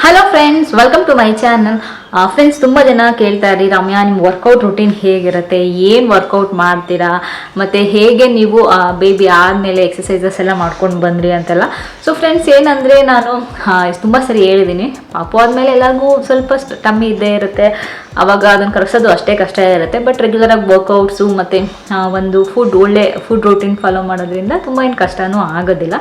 Hello friends, welcome to my channel. Friends, ತುಂಬ ಜನ ಕೇಳ್ತಾ ಇರಿ, ರಮ್ಯಾ ನಿಮ್ಮ ವರ್ಕೌಟ್ ರುಟೀನ್ ಹೇಗಿರುತ್ತೆ, ಏನು ವರ್ಕೌಟ್ ಮಾಡ್ತೀರಾ, ಮತ್ತು ಹೇಗೆ ನೀವು ಬೇಬಿ ಆದಮೇಲೆ ಎಕ್ಸಸೈಸಸ್ ಎಲ್ಲ ಮಾಡ್ಕೊಂಡು ಬಂದ್ರಿ ಅಂತೆಲ್ಲ. ಸೊ ಫ್ರೆಂಡ್ಸ್, ಏನಂದರೆ ನಾನು ತುಂಬ ಸರಿ ಹೇಳಿದ್ದೀನಿ, ಪಾಪು ಆದಮೇಲೆ ಎಲ್ಲರಿಗೂ ಸ್ವಲ್ಪ ಟಮ್ಮಿ ಇದ್ದೇ ಇರುತ್ತೆ. ಆವಾಗ ಅದನ್ನು ಕರಗಿಸೋದು ಅಷ್ಟೇ ಕಷ್ಟ ಇರುತ್ತೆ. ಬಟ್ ರೆಗ್ಯುಲರಾಗಿ ವರ್ಕೌಟ್ಸು ಮತ್ತು ಒಂದು ಒಳ್ಳೆ ಫುಡ್ ರೂಟೀನ್ ಫಾಲೋ ಮಾಡೋದ್ರಿಂದ ತುಂಬ ಏನು ಕಷ್ಟನೂ ಆಗೋದಿಲ್ಲ.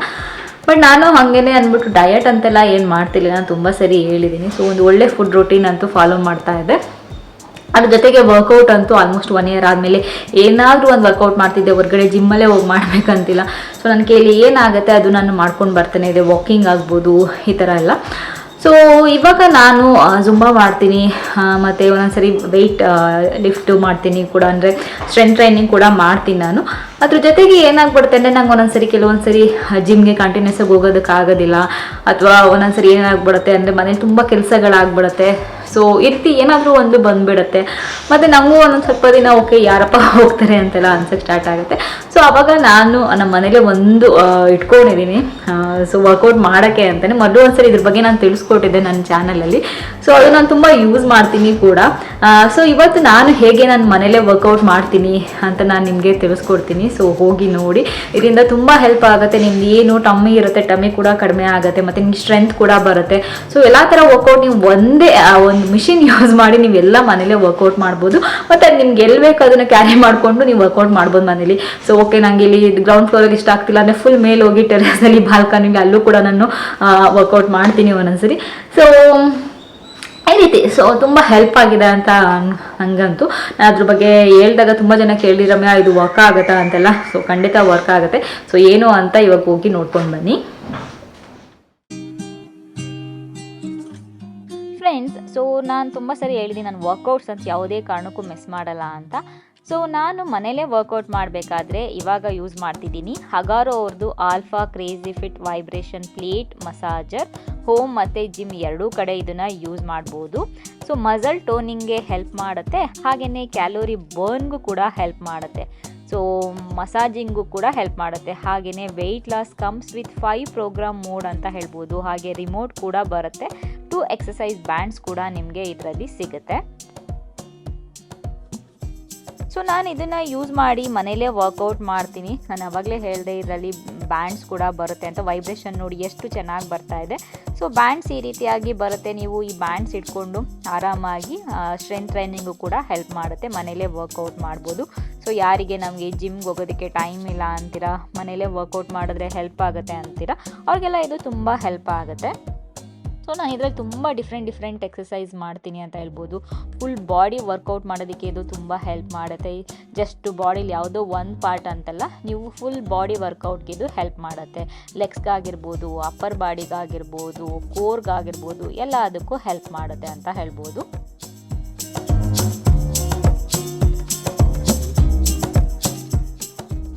ಬಟ್ ನಾನು ಹಾಗೇನೆ ಅಂದ್ಬಿಟ್ಟು ಡಯಟ್ ಅಂತೆಲ್ಲ ಏನು ಮಾಡ್ತಿಲ್ಲ, ನಾನು ತುಂಬ ಸರಿ ಹೇಳಿದ್ದೀನಿ. ಸೊ ಒಂದು ಒಳ್ಳೆ ಫುಡ್ ರೂಟೀನ್ ಅಂತೂ ಫಾಲೋ ಮಾಡ್ತಾ ಇದ್ದೆ. ಅದ್ರ ಜೊತೆಗೆ ವರ್ಕೌಟ್ ಅಂತೂ ಆಲ್ಮೋಸ್ಟ್ 1 year ಆದಮೇಲೆ ಏನಾದರೂ ಒಂದು ವರ್ಕೌಟ್ ಮಾಡ್ತಿದ್ದೆ. ಹೊರಗಡೆ ಜಿಮ್ಮಲ್ಲೇ ಹೋಗಿ ಮಾಡಬೇಕಂತಿಲ್ಲ. ಸೊ ನನ್ನ ಕೈಯಲ್ಲಿ ಏನಾಗುತ್ತೆ ಅದು ನಾನು ಮಾಡ್ಕೊಂಡು ಬರ್ತಾನೆ ಇದೆ. ವಾಕಿಂಗ್ ಆಗ್ಬೋದು, ಈ ಥರ ಎಲ್ಲ. ಸೊ ಇವಾಗ ನಾನು ಜುಂಬಾ ಮಾಡ್ತೀನಿ, ಮತ್ತು ಒಂದೊಂದ್ಸರಿ ವೆಯ್ಟ್ ಲಿಫ್ಟು ಮಾಡ್ತೀನಿ ಕೂಡ, ಅಂದರೆ ಸ್ಟ್ರೆಂತ್ ಟ್ರೈನಿಂಗ್ ಕೂಡ ಮಾಡ್ತೀನಿ ನಾನು. ಅದ್ರ ಜೊತೆಗೆ ಏನಾಗ್ಬಿಡುತ್ತೆ ಅಂದರೆ ನಂಗೆ ಒಂದೊಂದ್ಸರಿ ಕೆಲವೊಂದ್ಸರಿ ಜಿಮ್ಗೆ ಕಂಟಿನ್ಯೂಸ್ ಆಗಿ ಹೋಗೋದಕ್ಕಾಗೋದಿಲ್ಲ, ಅಥವಾ ಒಂದೊಂದ್ಸರಿ ಏನಾಗ್ಬಿಡುತ್ತೆ ಅಂದರೆ ಮನೇಲಿ ತುಂಬ ಕೆಲಸಗಳಾಗ್ಬಿಡುತ್ತೆ. ಸೊ ಈ ರೀತಿ ಏನಾದರೂ ಒಂದು ಬಂದುಬಿಡುತ್ತೆ. ಮತ್ತು ನಮಗೂ ಒಂದೊಂದು ಸ್ವಲ್ಪ ದಿನ ಓಕೆ ಯಾರಪ್ಪ ಹೋಗ್ತಾರೆ ಅಂತೆಲ್ಲ ಅನ್ಸೋಕ್ಕೆ ಸ್ಟಾರ್ಟ್ ಆಗುತ್ತೆ. ಸೊ ಆವಾಗ ನಾನು ನಮ್ಮ ಮನೇಲೆ ಒಂದು ಇಟ್ಕೊಂಡಿದ್ದೀನಿ, ಸೊ ವರ್ಕೌಟ್ ಮಾಡೋಕ್ಕೆ ಅಂತಲೇ. ಮೊದಲು ಒಂದ್ಸರಿ ಇದ್ರ ಬಗ್ಗೆ ನಾನು ತಿಳಿಸ್ಕೊಟ್ಟಿದ್ದೆ ನನ್ನ ಚಾನಲಲ್ಲಿ. ಸೊ ಅದು ನಾನು ತುಂಬ ಯೂಸ್ ಮಾಡ್ತೀನಿ ಕೂಡ. ಸೊ ಇವತ್ತು ನಾನು ಹೇಗೆ ನನ್ನ ಮನೇಲೇ ವರ್ಕೌಟ್ ಮಾಡ್ತೀನಿ ಅಂತ ನಾನು ನಿಮಗೆ ತಿಳಿಸ್ಕೊಡ್ತೀನಿ. ಸೊ ಹೋಗಿ ನೋಡಿ, ಇದರಿಂದ ತುಂಬ ಹೆಲ್ಪ್ ಆಗುತ್ತೆ. ನಿಮ್ದು ಏನು ಟಮ್ಮಿ ಇರುತ್ತೆ, ಟಮ್ಮಿ ಕೂಡ ಕಡಿಮೆ ಆಗುತ್ತೆ, ಮತ್ತು ನಿಮ್ಗೆ ಸ್ಟ್ರೆಂತ್ ಕೂಡ ಬರುತ್ತೆ. ಸೊ ಎಲ್ಲ ಥರ ವರ್ಕೌಟ್ ನೀವು ಒಂದೇ ಒಂದು ಮಿಷಿನ್ ಯೂಸ್ ಮಾಡಿ ನೀವೆಲ್ಲ ಮನೇಲೇ ವರ್ಕೌಟ್ ಮಾಡ್ಬೋದು. ಮತ್ತು ಅದು ನಿಮ್ಗೆ ಎಲ್ಲಿ ಬೇಕು ಅದನ್ನು ಕ್ಯಾರಿ ಮಾಡಿಕೊಂಡು ನೀವು ವರ್ಕೌಟ್ ಮಾಡ್ಬೋದು ಮನೇಲಿ. ಸೊ ಓಕೆ, ನನಗೆ ಇಲ್ಲಿ ಗ್ರೌಂಡ್ ಫ್ಲೋರಲ್ಲಿ ಇಷ್ಟ ಆಗ್ತಿಲ್ಲ ಅಂದರೆ ಫುಲ್ ಮೇಲೆ ಹೋಗಿ ಟೆರೆಸ್ನಲ್ಲಿ ಬಾಲ್ಕನಿಲಿ ಅಲ್ಲೂ ಕೂಡ ನಾನು ವರ್ಕೌಟ್ ಮಾಡ್ತೀನಿ ಒಂದೊಂದ್ಸರಿ. ಸೊ ಈ ರೀತಿ ಸೊ ತುಂಬ ಹೆಲ್ಪ್ ಆಗಿದೆ ಅಂತ ನನಗಂತೂ. ನಾನು ಅದ್ರ ಬಗ್ಗೆ ಹೇಳಿದಾಗ ತುಂಬ ಜನ ಕೇಳಿ, ರಮ್ಯಾ ಇದು ವರ್ಕ್ ಆಗುತ್ತಾ ಅಂತೆಲ್ಲ. ಸೊ ಖಂಡಿತ ವರ್ಕ್ ಆಗುತ್ತೆ. ಸೊ ಏನು ಅಂತ ಇವಾಗ ಹೋಗಿ ನೋಡ್ಕೊಂಡು ಬನ್ನಿ ಫ್ರೆಂಡ್ಸ್. ಸೊ ನಾನು ತುಂಬ ಸರಿ ಹೇಳಿದ್ದೀನಿ, ನಾನು ವರ್ಕೌಟ್ಸ್ ಅಂತ ಯಾವುದೇ ಕಾರಣಕ್ಕೂ ಮಿಸ್ ಮಾಡಲ್ಲ ಅಂತ. ಸೊ ನಾನು ಮನೇಲೇ ವರ್ಕೌಟ್ ಮಾಡಬೇಕಾದ್ರೆ ಇವಾಗ ಯೂಸ್ ಮಾಡ್ತಿದ್ದೀನಿ ಹಗಾರೋ ಅವ್ರದ್ದು alpha crazy fit vibration plate massager. Home ಮತ್ತು ಜಿಮ್ ಎರಡೂ ಕಡೆ ಇದನ್ನು ಯೂಸ್ ಮಾಡ್ಬೋದು. ಸೊ ಮಸಲ್ ಟೋನಿಂಗ್ಗೆ ಹೆಲ್ಪ್ ಮಾಡುತ್ತೆ, ಹಾಗೆಯೇ ಕ್ಯಾಲೋರಿ ಬರ್ನ್ಗೂ ಕೂಡ ಹೆಲ್ಪ್ ಮಾಡುತ್ತೆ. ಸೊ ಮಸಾಜಿಂಗು ಕೂಡ ಹೆಲ್ಪ್ ಮಾಡುತ್ತೆ. ಹಾಗೆಯೇ weight loss comes with 5 program mode ಅಂತ ಹೇಳ್ಬೋದು. ಹಾಗೆ ರಿಮೋಟ್ ಕೂಡ ಬರುತ್ತೆ. 2 ಎಕ್ಸಸೈಸ್ ಬ್ಯಾಂಡ್ಸ್ ಕೂಡ ನಿಮಗೆ ಇದರಲ್ಲಿ ಸಿಗುತ್ತೆ. ಸೊ ನಾನು ಇದನ್ನು ಯೂಸ್ ಮಾಡಿ ಮನೇಲೇ ವರ್ಕೌಟ್ ಮಾಡ್ತೀನಿ. ನಾನು ಆವಾಗಲೇ ಹೇಳಿದೆ ಇದರಲ್ಲಿ ಬ್ಯಾಂಡ್ಸ್ ಕೂಡ ಬರುತ್ತೆ ಅಂತ. ವೈಬ್ರೇಷನ್ ನೋಡಿ ಎಷ್ಟು ಚೆನ್ನಾಗಿ ಬರ್ತಾ ಇದೆ. ಸೊ ಬ್ಯಾಂಡ್ಸ್ ಈ ರೀತಿಯಾಗಿ ಬರುತ್ತೆ. ನೀವು ಈ ಬ್ಯಾಂಡ್ಸ್ ಇಟ್ಕೊಂಡು ಆರಾಮಾಗಿ ಸ್ಟ್ರೆಂತ್ ಟ್ರೈನಿಂಗು ಕೂಡ ಹೆಲ್ಪ್ ಮಾಡುತ್ತೆ. ಮನೇಲೇ ವರ್ಕೌಟ್ ಮಾಡ್ಬೋದು. ಸೊ ಯಾರಿಗೆ ನಮಗೆ ಜಿಮ್ಗೆ ಹೋಗೋದಕ್ಕೆ ಟೈಮ್ ಇಲ್ಲ ಅಂತೀರಾ, ಮನೇಲೇ ವರ್ಕೌಟ್ ಮಾಡಿದ್ರೆ ಹೆಲ್ಪ್ ಆಗುತ್ತೆ ಅಂತೀರಾ, ಅವ್ರಿಗೆಲ್ಲ ಇದು ತುಂಬ ಹೆಲ್ಪ್ ಆಗುತ್ತೆ. ಸೊ ನಾನು ಇದರಲ್ಲಿ ತುಂಬ ಡಿಫ್ರೆಂಟ್ ಎಕ್ಸಸೈಸ್ ಮಾಡ್ತೀನಿ ಅಂತ ಹೇಳ್ಬೋದು. ಫುಲ್ ಬಾಡಿ ವರ್ಕೌಟ್ ಮಾಡೋದಕ್ಕೆ ಇದು ತುಂಬ ಹೆಲ್ಪ್ ಮಾಡುತ್ತೆ. ಜಸ್ಟ್ ಬಾಡಿಲಿ ಯಾವುದೋ ಒಂದು ಪಾರ್ಟ್ ಅಂತಲ್ಲ, ನೀವು ಫುಲ್ ಬಾಡಿ ವರ್ಕೌಟ್ಗೆ ಇದು ಹೆಲ್ಪ್ ಮಾಡುತ್ತೆ. ಲೆಗ್ಸ್ಗಾಗಿರ್ಬೋದು, ಅಪ್ಪರ್ ಬಾಡಿಗಾಗಿರ್ಬೋದು, ಕೋರ್ಗಾಗಿರ್ಬೋದು, ಎಲ್ಲ ಅದಕ್ಕೂ ಹೆಲ್ಪ್ ಮಾಡುತ್ತೆ ಅಂತ ಹೇಳ್ಬೋದು.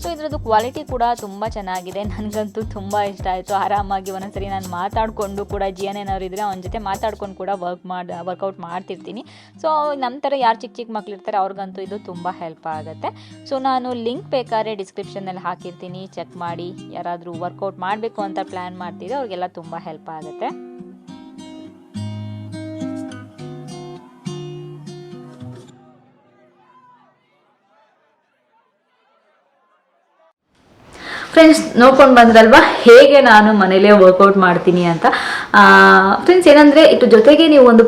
ಸೊ ಇದರದ್ದು ಕ್ವಾಲಿಟಿ ಕೂಡ ತುಂಬ ಚೆನ್ನಾಗಿದೆ. ನನಗಂತೂ ತುಂಬ ಇಷ್ಟ ಆಯಿತು. ಆರಾಮಾಗಿ ಒಂದೊಂದ್ಸರಿ ನಾನು ಮಾತಾಡಿಕೊಂಡು ಕೂಡ ಏನಾದ್ರು ಇದ್ದರೆ ಅವನ ಜೊತೆ ಮಾತಾಡ್ಕೊಂಡು ಕೂಡ ವರ್ಕೌಟ್ ಮಾಡ್ತಿರ್ತೀನಿ. ಸೊ ನಮ್ಮ ಥರ ಯಾರು ಚಿಕ್ಕ ಮಕ್ಕಳಿರ್ತಾರೆ ಅವ್ರಿಗಂತೂ ಇದು ತುಂಬ ಹೆಲ್ಪ್ ಆಗುತ್ತೆ. ಸೊ ನಾನು ಲಿಂಕ್ ಬೇಕಾದ್ರೆ ಡಿಸ್ಕ್ರಿಪ್ಷನ್ನಲ್ಲಿ ಹಾಕಿರ್ತೀನಿ, ಚೆಕ್ ಮಾಡಿ. ಯಾರಾದರೂ ವರ್ಕೌಟ್ ಮಾಡಬೇಕು ಅಂತ ಪ್ಲ್ಯಾನ್ ಮಾಡ್ತಿದ್ರೆ ಅವ್ರಿಗೆಲ್ಲ ತುಂಬ ಹೆಲ್ಪ್ ಆಗುತ್ತೆ. ಫ್ರೆಂಡ್ಸ್, ನೋಡ್ಕೊಂಡು ಬಂದ್ರಲ್ವಾ ಹೇಗೆ ನಾನು ಮನೇಲೇ ವರ್ಕೌಟ್ ಮಾಡ್ತೀನಿ ಅಂತ. ಫ್ರೆಂಡ್ಸ್, ಏನಂದರೆ ಇದ್ರ ಜೊತೆಗೆ ನೀವು ಒಂದು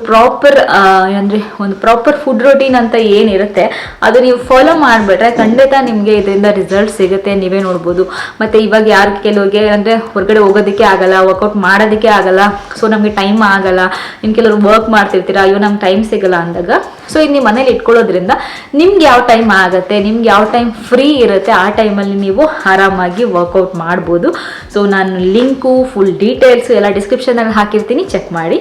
ಪ್ರಾಪರ್ ಫುಡ್ ರೂಟೀನ್ ಅಂತ ಏನಿರುತ್ತೆ ಅದು ನೀವು ಫಾಲೋ ಮಾಡಿಬಿಟ್ರೆ ಖಂಡಿತ ನಿಮಗೆ ಇದರಿಂದ ರಿಸಲ್ಟ್ ಸಿಗುತ್ತೆ. ನೀವೇ ನೋಡ್ಬೋದು. ಮತ್ತು ಇವಾಗ ಯಾರು ಕೆಲವ್ರಿಗೆ ಅಂದರೆ ಹೊರಗಡೆ ಹೋಗೋದಕ್ಕೆ ಆಗಲ್ಲ, ವರ್ಕೌಟ್ ಮಾಡೋದಕ್ಕೆ ಆಗಲ್ಲ, ಸೊ ನಮಗೆ ಟೈಮ್ ಆಗಲ್ಲ. ಇನ್ನು ಕೆಲವರು ವರ್ಕ್ ಮಾಡ್ತಿರ್ತೀರ, ಅಯ್ಯೋ ನಮ್ಗೆ ಟೈಮ್ ಸಿಗಲ್ಲ ಅಂದಾಗ, ಸೊ ಇದು ನೀವು ಮನೇಲಿ ಇಟ್ಕೊಳ್ಳೋದ್ರಿಂದ ನಿಮ್ಗೆ ಯಾವ ಟೈಮ್ ಆಗುತ್ತೆ, ನಿಮ್ಗೆ ಯಾವ ಟೈಮ್ ಫ್ರೀ ಇರುತ್ತೆ, ಆ ಟೈಮಲ್ಲಿ ನೀವು ಆರಾಮಾಗಿ ವರ್ಕೌಟ್ ಮಾಡ್ಬೋದು. ಸೊ ನಾನು ಲಿಂಕು ಫುಲ್ ಡೀಟೇಲ್ಸು ಎಲ್ಲ ಡಿಸ್ಕ್ರಿಪ್ಷನಲ್ಲಿ ಹಾಕಿರ್ತೀನಿ, ಚೆಕ್ ಮಾಡಿ.